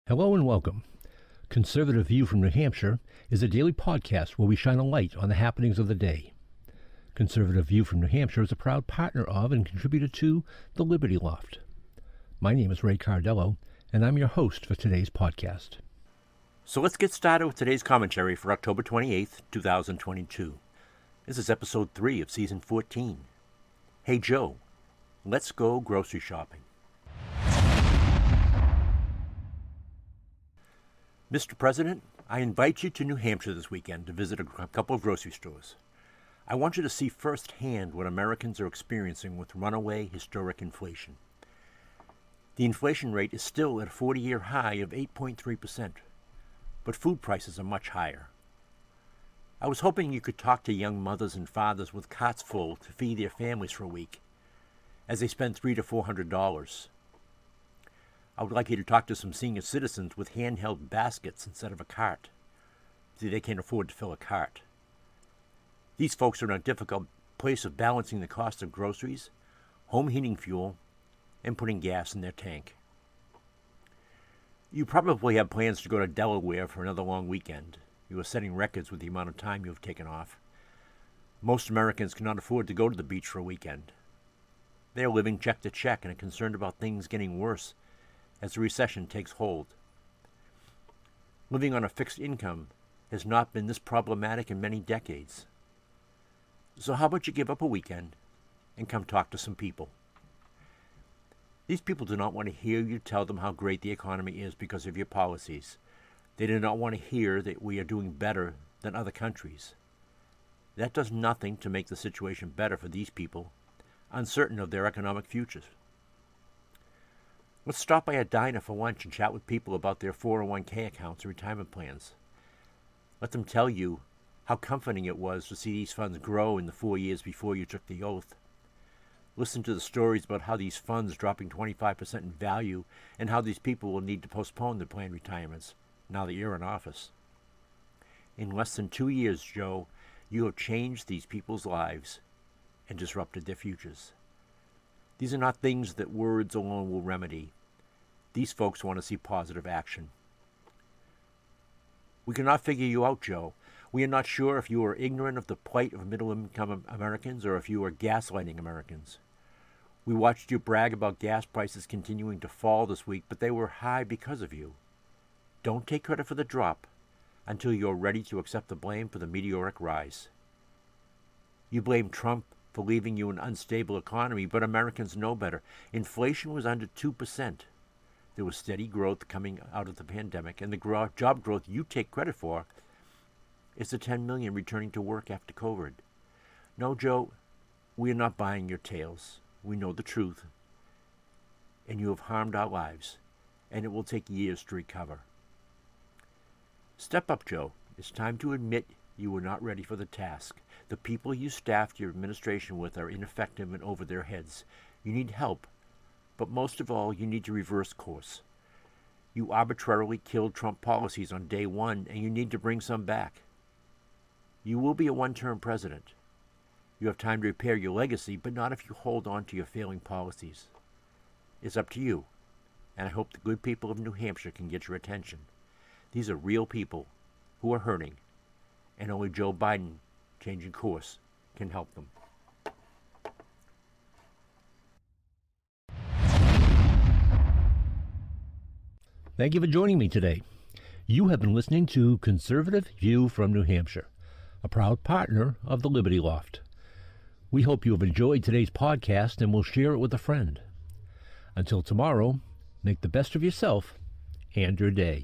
Hello and welcome. Conservative View from New Hampshire is a daily podcast where we shine a light on the happenings of the day. Conservative View from New Hampshire is a proud partner of and contributor to the Liberty Loft. My name is Ray Cardello, and I'm your host for today's podcast. So let's get started with today's commentary for October 28th, 2022. This is episode 3 of season 14. Hey Joe, let's go grocery shopping. Mr. President, I invite you to New Hampshire this weekend to visit a couple of grocery stores. I want you to see firsthand what Americans are experiencing with runaway historic inflation. The inflation rate is still at a 40-year high of 8.3%, but food prices are much higher. I was hoping you could talk to young mothers and fathers with carts full to feed their families for a week, as they spend $300 to $400. I would like you to talk to some senior citizens with handheld baskets instead of a cart. See, they can't afford to fill a cart. These folks are in a difficult place of balancing the cost of groceries, home heating fuel, and putting gas in their tank. You probably have plans to go to Delaware for another long weekend. You are setting records with the amount of time you have taken off. Most Americans cannot afford to go to the beach for a weekend. They are living check to check and are concerned about things getting worse as the recession takes hold. Living on a fixed income has not been this problematic in many decades. So how about you give up a weekend and come talk to some people? These people do not want to hear you tell them how great the economy is because of your policies. They do not want to hear that we are doing better than other countries. That does nothing to make the situation better for these people, uncertain of their economic futures. Let's stop by a diner for lunch and chat with people about their 401k accounts and retirement plans. Let them tell you how comforting it was to see these funds grow in the 4 years before you took the oath. Listen to the stories about how these funds dropping 25% in value and how these people will need to postpone their planned retirements now that you're in office. In less than 2 years, Joe, you have changed these people's lives and disrupted their futures. These are not things that words alone will remedy. These folks want to see positive action. We cannot figure you out, Joe. We are not sure if you are ignorant of the plight of middle-income Americans or if you are gaslighting Americans. We watched you brag about gas prices continuing to fall this week, but they were high because of you. Don't take credit for the drop until you're ready to accept the blame for the meteoric rise. You blame Trump for leaving you an unstable economy, but Americans know better. Inflation was under 2%. There was steady growth coming out of the pandemic, and the job growth you take credit for is the 10 million returning to work after COVID. No, Joe, we are not buying your tales. We know the truth, and you have harmed our lives, and it will take years to recover. Step up, Joe. It's time to admit you were not ready for the task. The people you staffed your administration with are ineffective and over their heads. You need help, but most of all, you need to reverse course. You arbitrarily killed Trump policies on day one, and you need to bring some back. You will be a one-term president. You have time to repair your legacy, but not if you hold on to your failing policies. It's up to you, and I hope the good people of New Hampshire can get your attention. These are real people who are hurting, and only Joe Biden changing course can help them. Thank you for joining me today. You have been listening to Conservative View from New Hampshire, a proud partner of the Liberty Loft. We hope you have enjoyed today's podcast and will share it with a friend. Until tomorrow, make the best of yourself and your day.